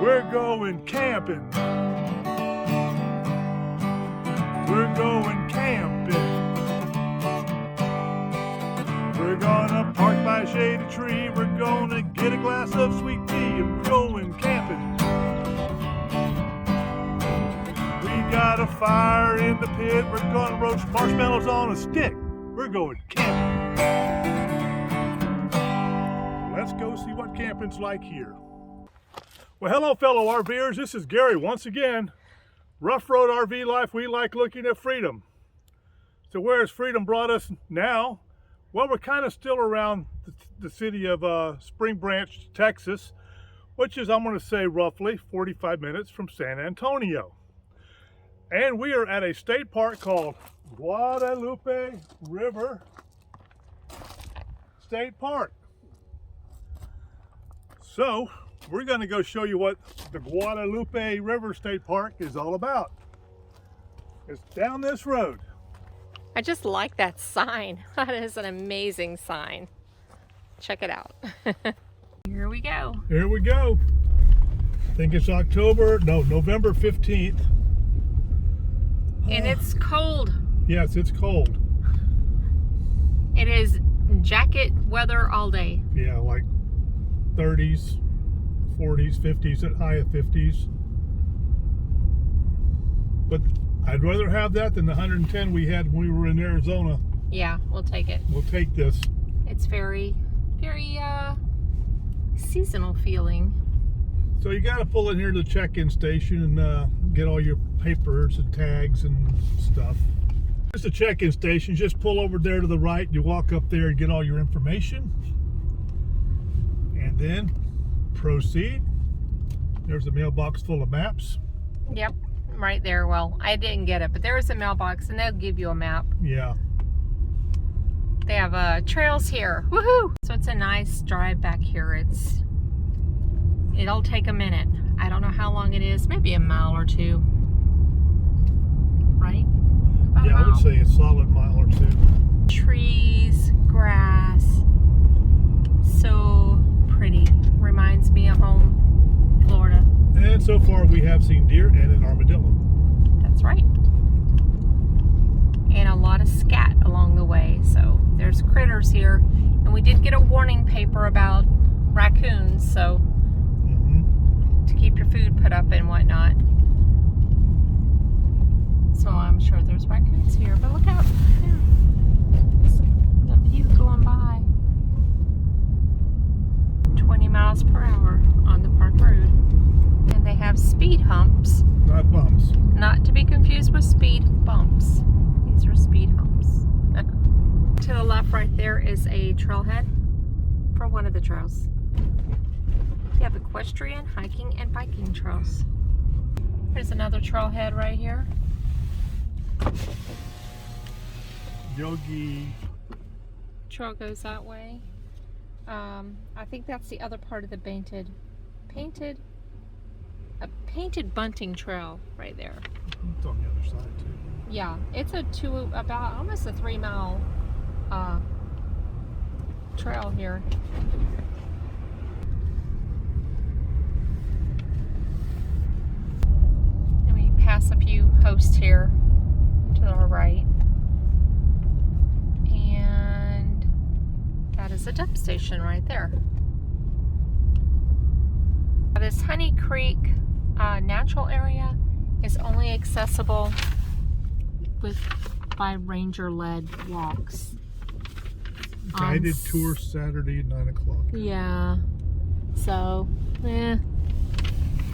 We're going camping. We're going camping. We're gonna park by a shady tree. We're gonna get a glass of sweet tea and we're going camping. We got a fire in the pit. We're gonna roast marshmallows on a stick. We're going camping. Let's go see what camping's like here. Well, hello fellow RVers, this is Gary once again. Rough Road RV life, we like looking at freedom. So where has freedom brought us now? Well, we're kind of still around the city of Spring Branch, Texas, which is, I'm going to say, roughly 45 minutes from San Antonio. And we are at a state park called Guadalupe River State Park. So, we're going to go show you what the Guadalupe River State Park is all about. It's down this road. I just like that sign. That is an amazing sign. Check it out. Here we go. Here we go. I think it's November 15th. And it's cold. Yes, it's cold. It is jacket weather all day. Yeah, like 30s, 40s, 50s, at high of 50s. But I'd rather have that than the 110 we had when we were in Arizona. Yeah, we'll take it. We'll take this. It's very, very seasonal feeling. So you got to pull in here to the check-in station and get all your papers and tags and stuff. Just a check-in station. Just pull over there to the right. You walk up there and get all your information. And then proceed. There's a mailbox full of maps. Yep, right there. Well, I didn't get it, but there is a mailbox and they'll give you a map. Yeah. They have trails here. Woohoo! So it's a nice drive back here. It'll take a minute. I don't know how long it is. Maybe a mile or two. Right? About yeah, I would say a solid mile or two. Trees, grass. So pretty. Reminds me of home, Florida. And so far we have seen deer and an armadillo. That's right. And a lot of scat along the way. So there's critters here. And we did get a warning paper about raccoons, so to keep your food put up and whatnot. So I'm sure there's raccoons here, but look out. The view going by. 20 miles per hour on the park road. And they have speed humps. Not bumps. Not to be confused with speed bumps. These are speed humps. To the left right there is a trailhead for one of the trails. You have equestrian, hiking, and biking trails. There's another trailhead right here. Yogi. Trail goes that way. I think that's the other part of the painted bunting trail right there. It's on the other side too. Yeah, it's about almost a 3 mile trail here. And we pass a few hosts here to our right. And that is a dump station right there. This Honey Creek natural area is only accessible by ranger-led walks. Guided tour Saturday at 9 o'clock. Yeah. So,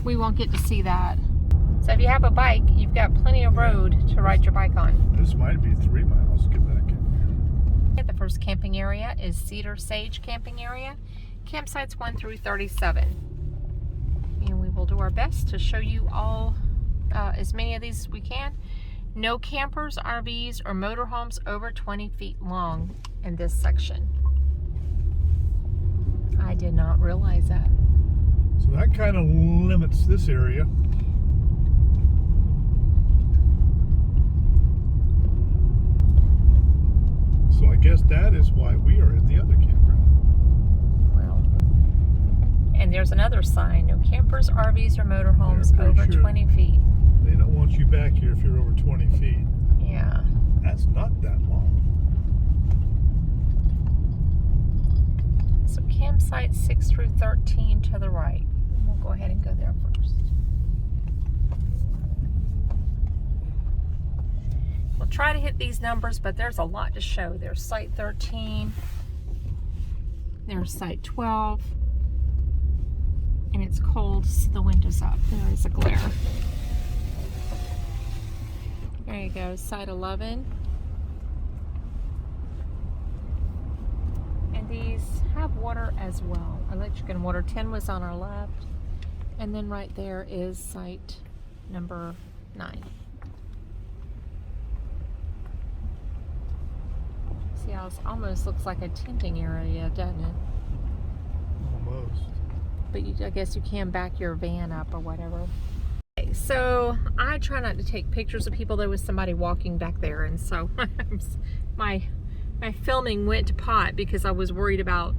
we won't get to see that. So if you have a bike, you've got plenty of road to ride your bike on. This might be 3 miles. Get back in here. The first camping area is Cedar Sage Camping Area. Campsites 1 through 37. And we will do our best to show you all as many of these as we can. No campers, RVs, or motorhomes over 20 feet long in this section. I did not realize that. So that kind of limits this area. So I guess that is why we are in the other campground. Well, And there's another sign, no campers, RVs, or motorhomes Yeah, over sure. 20 feet. They don't want you back here if you're over 20 feet. Yeah. That's not that long. So campsite 6 through 13 to the right. We'll go ahead and go there first. We'll try to hit these numbers, but there's a lot to show. There's site 13. There's site 12. And it's cold, so the window's up. There is a glare. There you go, site 11. And these have water as well. Electric and water. 10 was on our left. And then right there is site number 9. See how it almost looks like a tenting area, doesn't it? Almost. But I guess you can back your van up or whatever. Okay, so I try not to take pictures of people. There was somebody walking back there, and so my filming went to pot because I was worried about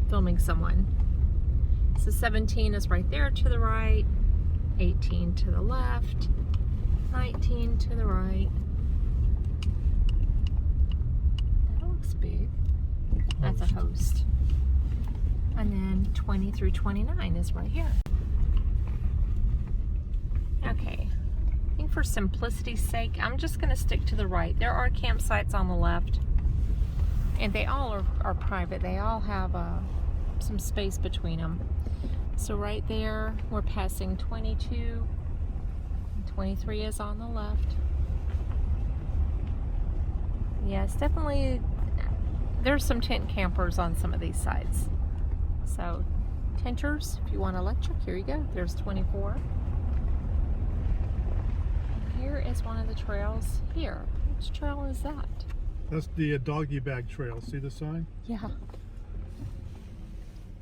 filming someone. So 17 is right there to the right, 18 to the left, 19 to the right. That looks big. That's a host. And then 20 through 29 is right here. Okay, I think for simplicity's sake, I'm just going to stick to the right. There are campsites on the left, and they all are private. They all have some space between them. So right there, we're passing 22. 23 is on the left. Yes, definitely, there's some tent campers on some of these sites. So, tenters, if you want electric, here you go. There's 24. And here is one of the trails here. Which trail is that? That's the doggy bag trail. See the sign? Yeah.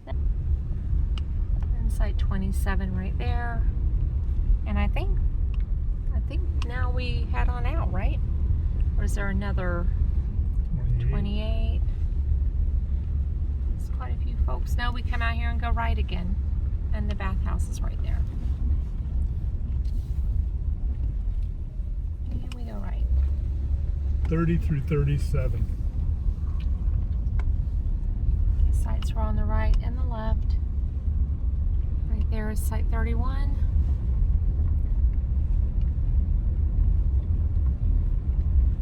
And site 27 right there. And I think now we head on out, right? Or is there another 28? There's quite a few folks. Now we come out here and go right again. And the bathhouse is right there. And we go right. 30 through 37. Okay, sites were on the right and the left. Right there is site 31.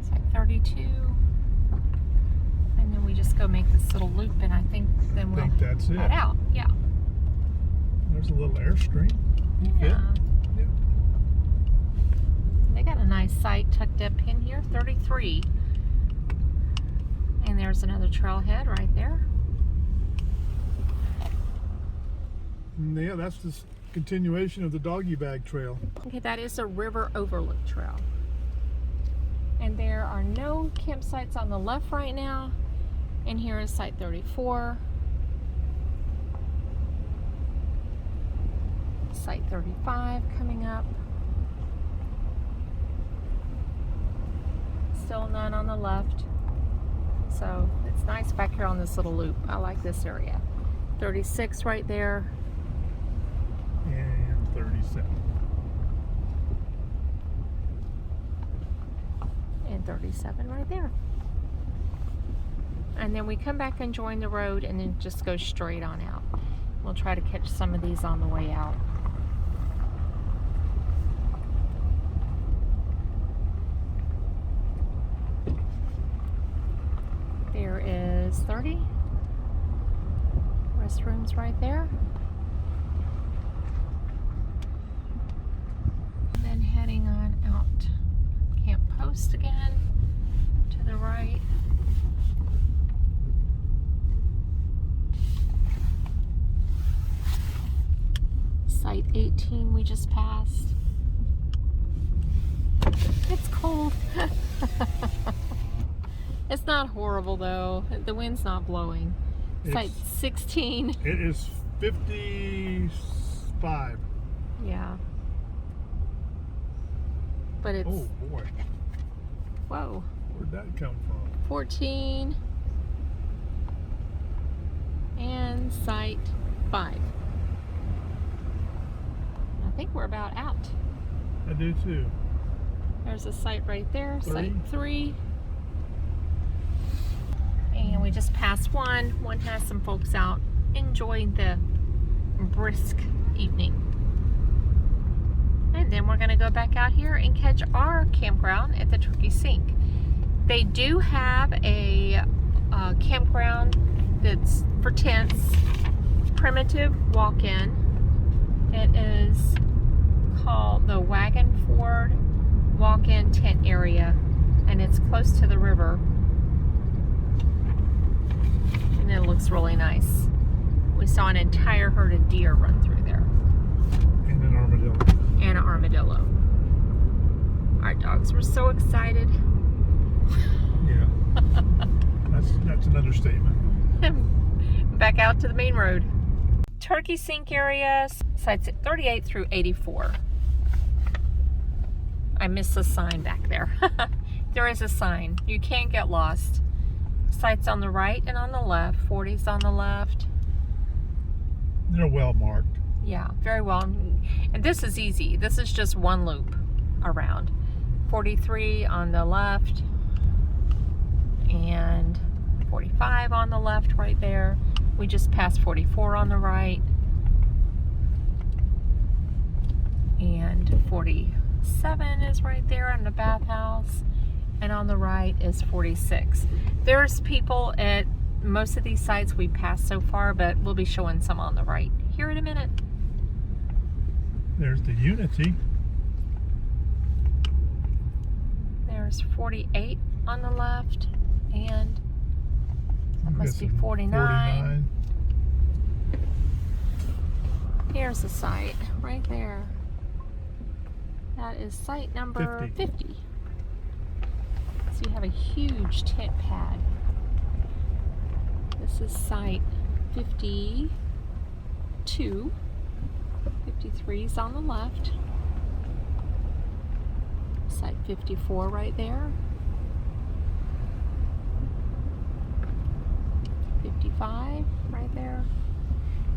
Site 32. And then we just go make this little loop, and I think then we'll that's it. head out. Yeah. There's a little Airstream. Yeah. Yeah. They got a nice site tucked up in here, 33. And there's another trailhead right there. Yeah, that's the continuation of the doggy bag trail. Okay, that is a river overlook trail. And there are no campsites on the left right now. And here is site 34. Site 35 coming up. Still none on the left. So it's nice back here on this little loop. I like this area. 36 right there. And 37. And 37 right there. And then we come back and join the road and then just go straight on out. We'll try to catch some of these on the way out. There is 30. Restrooms right there. And then heading on out Camp Post again to the right. Site 18 we just passed. It's cold. It's not horrible though. The wind's not blowing. Site 16. It is 55. Yeah. But it's... Oh boy. Whoa. Where'd that come from? 14. And site 5. I think we're about out. I do too. There's a site right there, 3. site 3. And we just passed one. One has some folks out enjoying the brisk evening. And then we're going to go back out here and catch our campground at the Turkey Sink. They do have a campground that's for tents, primitive walk-in. It is called the Wagon Ford Walk-in Tent Area, and it's close to the river. And it looks really nice. We saw an entire herd of deer run through there. And an armadillo. And an armadillo. Our dogs were so excited. Yeah. That's an understatement. Back out to the main road. Turkey Sink area, sites 38 through 84. I missed the sign back there. There is a sign. You can't get lost. Sites on the right and on the left. 40's on the left. They're well marked. Yeah, very well. And this is easy. This is just one loop around. 43 on the left and 45 on the left right there. We just passed 44 on the right. And 47 is right there in the bathhouse. And on the right is 46. There's people at most of these sites we passed so far, but we'll be showing some on the right here in a minute. There's the Unity. There's 48 on the left, and that I'm must be guessing 49. Here's the site right there. That is site number 50. So you have a huge tent pad. This is site 52. 53 is on the left. Site 54 right there. 55 right there.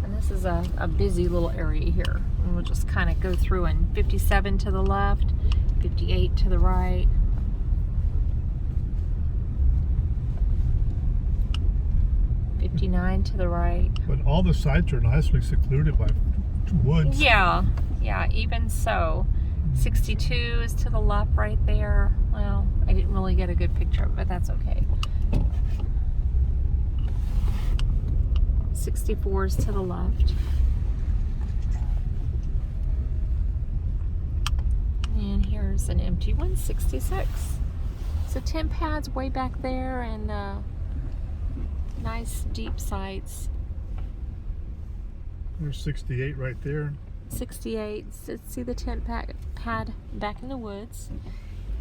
And this is a busy little area here. And we'll just kind of go through, and 57 to the left, 58 to the right. 59 to the right. But all the sites are nicely secluded by woods. Yeah, even so. 62 is to the left right there. Well, I didn't really get a good picture of it, but that's okay. 64 is to the left. And here's an empty one, 66. So tent pads way back there, and nice deep sites. There's 68 right there. 68. See the tent pad back in the woods.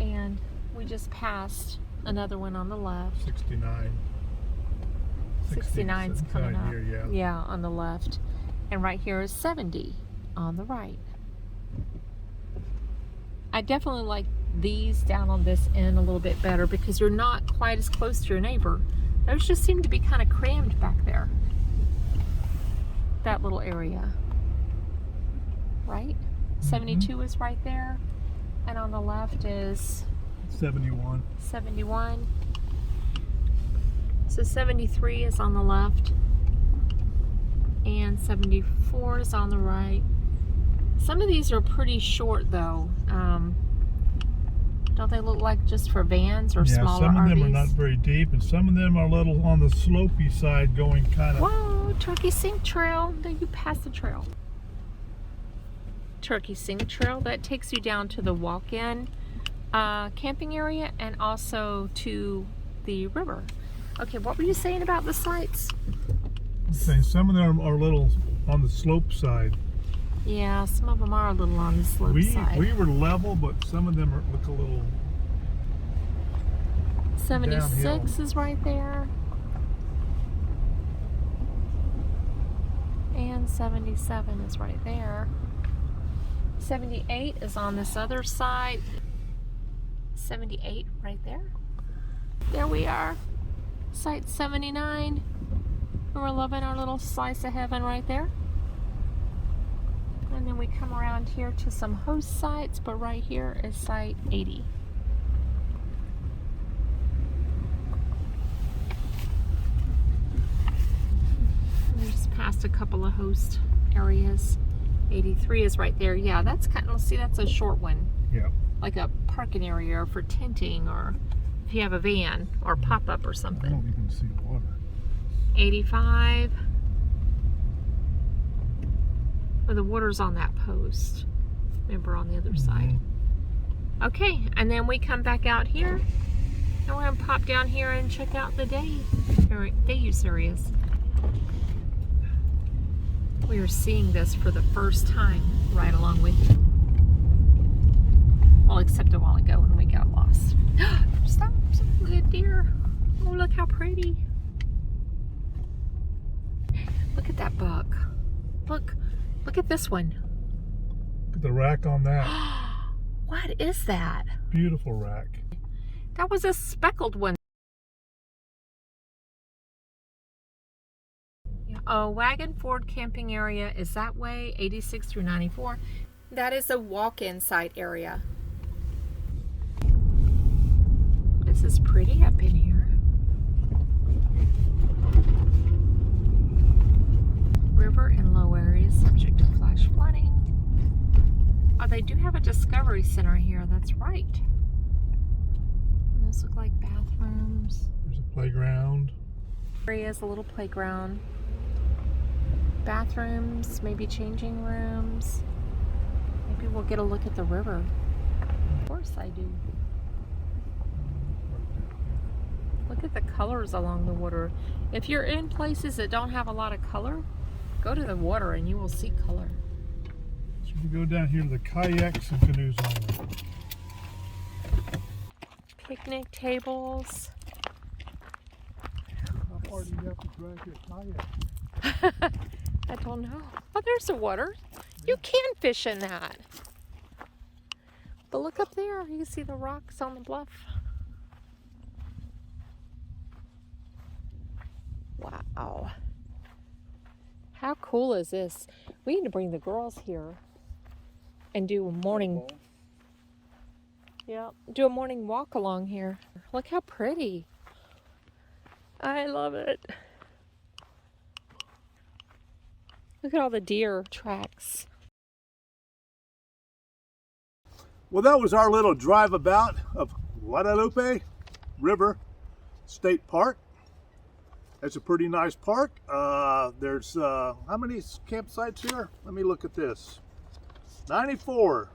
And we just passed another one on the left. 69. 69's coming up. Here, Yeah, on the left. And right here is 70 on the right. I definitely like these down on this end a little bit better because you're not quite as close to your neighbor. Those just seem to be kind of crammed back there. That little area. Right? 72 is right there. And on the left is 71. 71. So 73 is on the left. And 74 is on the right. Some of these are pretty short though. Don't they look like just for vans or smaller RVs? Some of them are not very deep, and some of them are a little on the slopey side, going kind of... Whoa, Turkey Sink Trail. There you pass the trail. Turkey Sink Trail, that takes you down to the walk-in camping area and also to the river. Okay, what were you saying about the sites? Okay, some of them are a little on the slope side. Yeah, some of them are a little on the slope side. We were level, but some of them look a little 76 downhill. is right there. And 77 is right there. 78 is on this other side. 78 right there. There we are. Site 79. We're loving our little slice of heaven right there. And then we come around here to some host sites, but right here is site 80. We just passed a couple of host areas. 83 is right there. Yeah, that's kind of, see, that's a short one. Yeah. Like a parking area for tenting, or if you have a van or pop-up or I something. don't even see water. 85. Well, the water's on that post. Remember, on the other side. Okay, and then we come back out here, and we're gonna pop down here and check out the day use areas. We are seeing this for the first time right along with you. Well, except a while ago when we got lost. Stop, look at deer. Oh, look how pretty. Look at that buck. Look at this one. Look at the rack on that. What is that? Beautiful rack. That was a speckled one. Wagon Ford camping area is that way, 86 through 94. That is a walk-in site area. This is pretty up in here. River and low areas subject to flash flooding. Oh, they do have a discovery center here, that's right. And those look like bathrooms. There's a playground. Areas, a little playground. Bathrooms, maybe changing rooms. Maybe we'll get a look at the river. Of course I do. Look at the colors along the water. If you're in places that don't have a lot of color, go to the water and you will see color. So we go down here to the kayaks and canoes only. Picnic tables. How far do you have to drag your kayak? I don't know. Oh, there's the water. You can fish in that. But look up there. You can see the rocks on the bluff. Wow. How cool is this? We need to bring the girls here and do a morning. Yeah, do a morning walk along here. Look how pretty. I love it. Look at all the deer tracks. Well, that was our little drive about of Guadalupe River State Park. It's a pretty nice park. There's how many campsites here? Let me look at this. 94.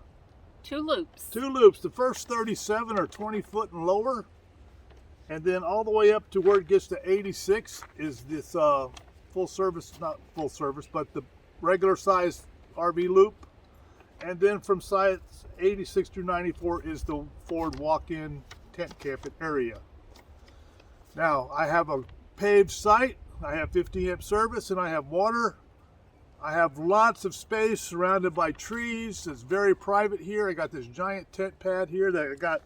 2 loops. 2 loops. The first 37 are 20 foot and lower. And then all the way up to where it gets to 86 is this full service, not full service, but the regular size RV loop. And then from sites 86 through 94 is the Ford walk-in tent camping area. Now, I have a paved site, I have 50 amp service, and I have water. I have lots of space surrounded by trees. It's very private here. I got this giant tent pad here that I got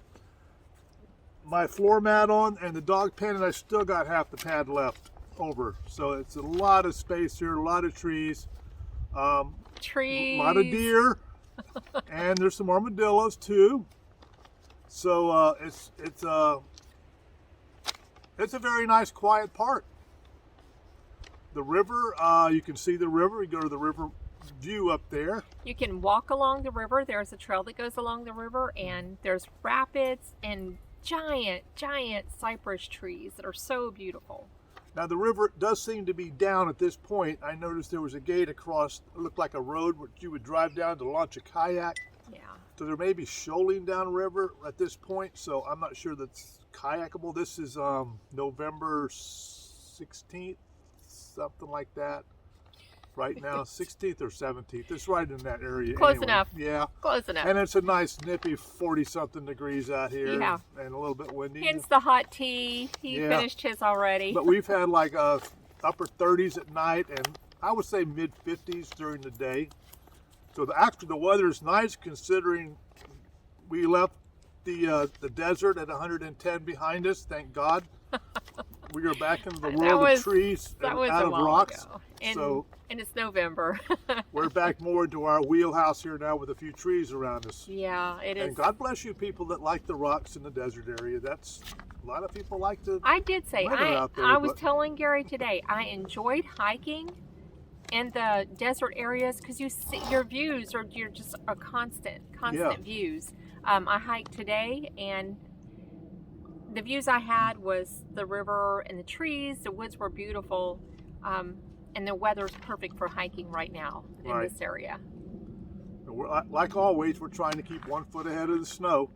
my floor mat on and the dog pen, and I still got half the pad left over. So it's a lot of space here, a lot of trees. Trees. A lot of deer. And there's some armadillos too. So it's a very nice quiet park. The river, you can see the river. You go to the river view up there. You can walk along the river. There's a trail that goes along the river, and there's rapids and giant cypress trees that are so beautiful. Now the river does seem to be down at this point. I noticed there was a gate across, it looked like a road where you would drive down to launch a kayak. Yeah. So there may be shoaling downriver at this point, so I'm not sure that's kayakable. This is November 16th, something like that. Right now, 16th or 17th. It's right in that area. Close anyway. enough. Yeah. Close enough. And it's a nice nippy 40-something degrees out here. Yeah. And a little bit windy. Hence the hot tea. He Yeah. finished his already. But we've had like upper 30s at night, and I would say mid 50s during the day. So the weather is nice considering we left the desert at 110 behind us, thank God. We are back into the That world was- of trees That and was out a of while rocks. ago. So And it's November. we're back more into our wheelhouse here now with a few trees around us. Yeah, it is. And God bless you people that like the rocks in the desert area. That's a lot of people like to. I did say, Weather out there, I was but- telling Gary today, I enjoyed hiking in the desert areas because you see your views are you're just a constant views. I hiked today and the views I had was the river and the trees. The woods were beautiful, and the weather's perfect for hiking right now in Right. this area. We're, like always, we're trying to keep 1 foot ahead of the snow.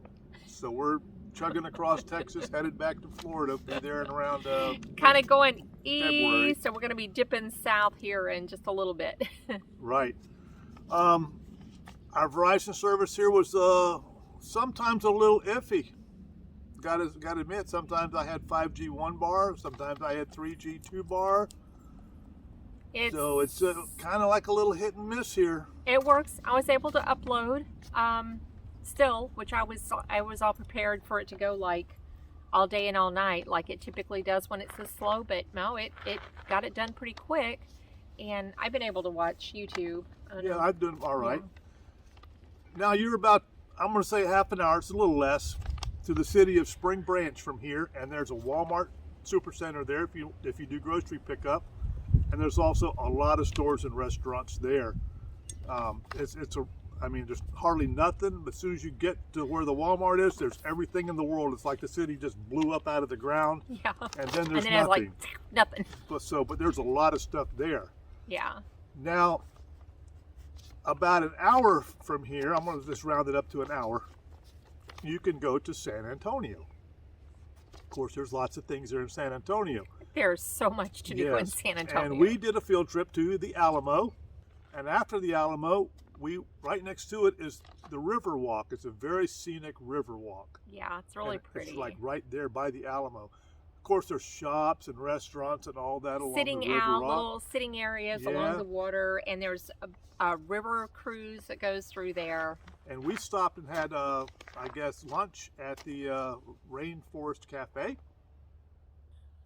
So we're chugging across Texas, headed back to Florida. Be there in around. Kind of going February. east, so we're going to be dipping south here in just a little bit. Right. Our Verizon service here was sometimes a little iffy. Got to admit, sometimes I had 5G 1 bar, sometimes I had 3G 2 bar. So it's kind of like a little hit and miss here. It works. I was able to upload still, which I was all prepared for it to go like all day and all night like it typically does when it's this slow, but no, it got it done pretty quick, and I've been able to watch YouTube. Yeah, I've done all right. Now you're about, I'm going to say half an hour, it's a little less, to the city of Spring Branch from here, and there's a Walmart Supercenter there if you do grocery pickup, and there's also a lot of stores and restaurants there. I mean, there's hardly nothing, but as soon as you get to where the Walmart is, there's everything in the world. It's like the city just blew up out of the ground, Yeah. and then there's and then nothing. it's like nothing. But there's a lot of stuff there. Yeah. Now, about an hour from here, I'm going to just round it up to an hour, you can go to San Antonio. Of course, there's lots of things there in San Antonio. There's so much to do in Yes. San Antonio. And we did a field trip to the Alamo. And after the Alamo, right next to it is the river walk. It's a very scenic river walk. Yeah, it's really And pretty. It's like right there by the Alamo. Of course, there's shops and restaurants and all that along sitting the river out, walk. little sitting areas Yeah. along the water, and there's a river cruise that goes through there. And we stopped and had, I guess, lunch at the Rainforest Cafe.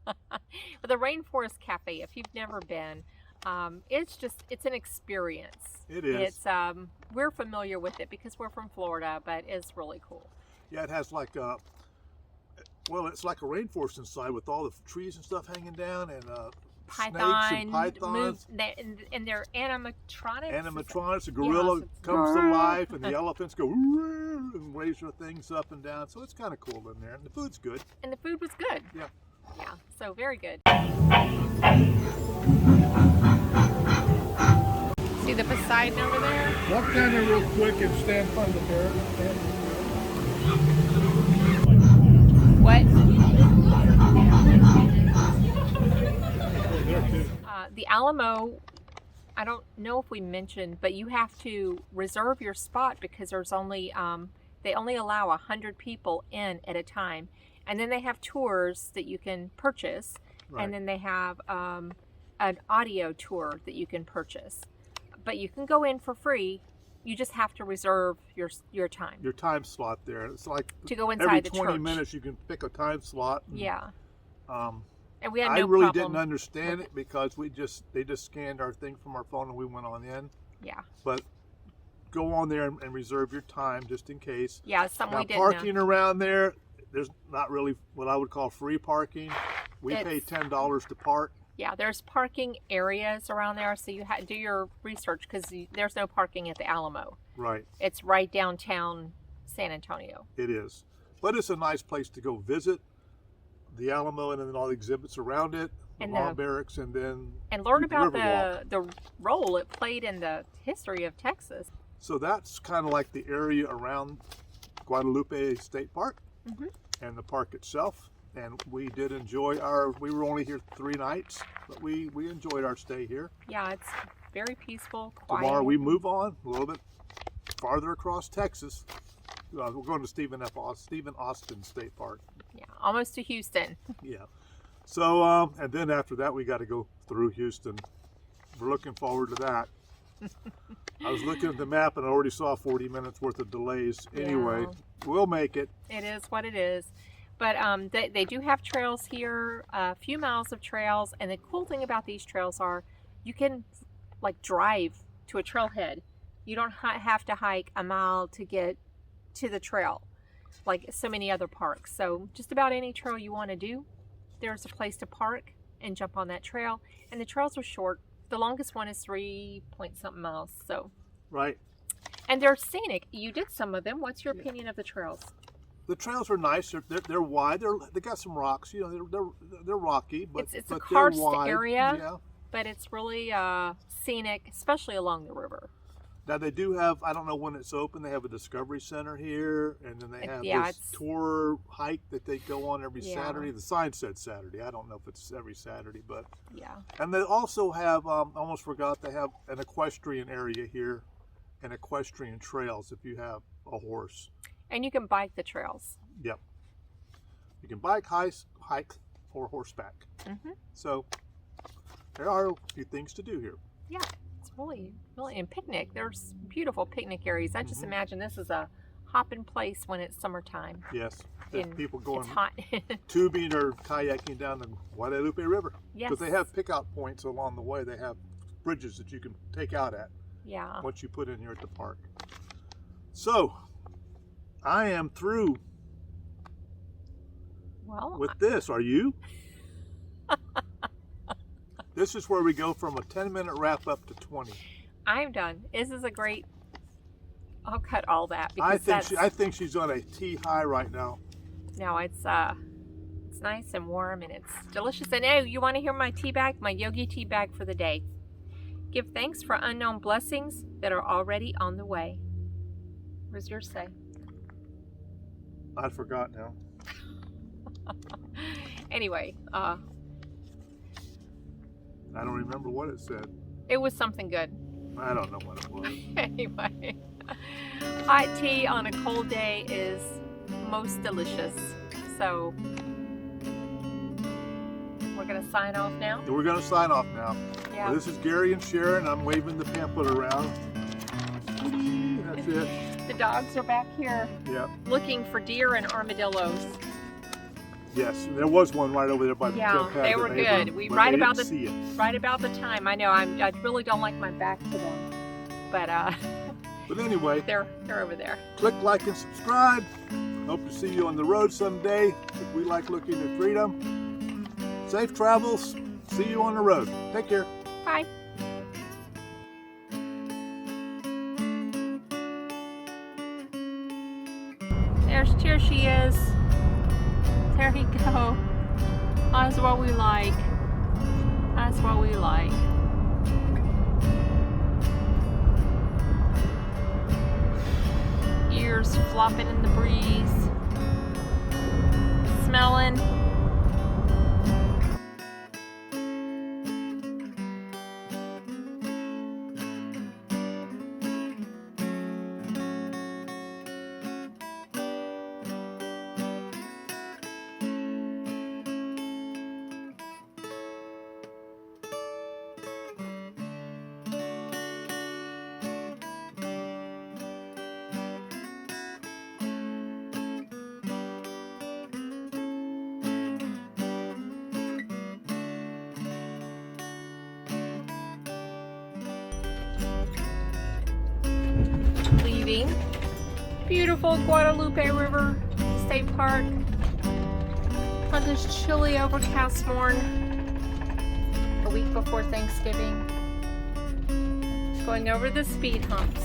But the Rainforest Cafe, if you've never been, it's an experience. It is. It's we're familiar with it because we're from Florida, but it's really cool. Yeah, it has like it's like a rainforest inside with all the trees and stuff hanging down, and snakes and pythons. And they're animatronics. Animatronics, a gorilla Yes, it's comes to grrr. life, and the elephants go "Rrrr," and raise their things up and down. So it's kind of cool in there, and the food's good. And the food was good. Yeah. Yeah, so very good. See the Poseidon over there? Walk down there real quick and stand in front of the parrot. What? The Alamo, I don't know if we mentioned, but you have to reserve your spot because there's only, they only allow 100 people in at a time. And then they have tours that you can purchase. Right. And then they have an audio tour that you can purchase. But you can go in for free. You just have to reserve your time. Your time slot there. It's like To go inside every the 20 church. minutes you can pick a time slot. And, Yeah. Um, And we had I no really problem. didn't understand it because they just scanned our thing from our phone and we went on in. Yeah. But go on there and reserve your time just in case. Yeah, it's something Now, we didn't know. parking around there, there's not really what I would call free parking. We pay $10 to park. Yeah, there's parking areas around there, so you do your research because there's no parking at the Alamo. Right, It's right downtown San Antonio. it is. But it's a nice place to go visit the Alamo and then all the exhibits around it, the And law the- barracks, and then And learn the about Riverwalk. the role it played in the history of Texas. So that's kind of like the area around Guadalupe State Park Mhm. and the park itself. And we did enjoy we were only here 3 nights, but we enjoyed our stay here. Yeah, it's very peaceful, quiet. Tomorrow we move on a little bit farther across Texas. We're going to Stephen Austin State Park. Yeah, almost to Houston. Yeah. So, and then after that, we got to go through Houston. We're looking forward to that. I was looking at the map and I already saw 40 minutes worth of delays. Anyway, Yeah. we'll make it. It is what it is. But they do have trails here, a few miles of trails, and the cool thing about these trails are you can like drive to a trailhead. You don't have to hike a mile to get to the trail like so many other parks. So just about any trail you want to do, there's a place to park and jump on that trail. And the trails are short. The longest one is 3-point-something miles. So Right. and they're scenic. You did some of them. What's your opinion of the trails? The trails are nice. They're wide. They got some rocks. You know, they're rocky, but It's but a they're karst wide. area, Yeah. but it's really scenic, especially along the river. Now they do have. I don't know when it's open. They have a discovery center here, and then they have this tour hike that they go on every Saturday. The sign said Saturday. I don't know if it's every Saturday, but yeah. And they also have. Almost forgot. They have an equestrian area here, and equestrian trails if you have a horse. And you can bike the trails. Yep. You can bike, hike, or horseback. Mm-hmm. So there are a few things to do here. Yeah, it's really, and picnic. There's beautiful picnic areas. I just imagine this is a hopping place when it's summertime. Yes. There's people going it's hot. tubing or kayaking down the Guadalupe River. Yes. Because they have pickout points along the way. They have bridges that you can take out at. Yeah. Once you put in here at the park. So I am through with this. Are you? This is where we go from a 10-minute wrap up to 20. I'm done. This is a great. I'll cut all that because I think she's on a tea high right now. No, it's nice and warm and it's delicious. And hey, you want to hear my tea bag, my yogi tea bag for the day? Give thanks for unknown blessings that are already on the way. What does yours say? I forgot now. Anyway, I don't remember what it said. it was something good. I don't know what it was. Anyway, hot tea on a cold day is most delicious. So we're gonna sign off now. We're gonna sign off now. Yeah. Well, this is Gary and Sharon. I'm waving the pamphlet around. That's it. The dogs are back here Yeah. looking for deer and armadillos. Yes, there was one right over there by the Yeah, pad they that were they good. were- We but right they about didn't see it. Right about the time. I know I really don't like my back to them, but But anyway, they're over there. click like and subscribe. Hope to see you on the road someday. If we like looking at freedom. Safe travels. See you on the road. Take care. Bye. Here she is. There you go. That's what we like. That's what we like. Ears flopping in the breeze. Smelling. Leaving beautiful Guadalupe River State Park on this chilly overcast morn a week before Thanksgiving, going over the speed humps.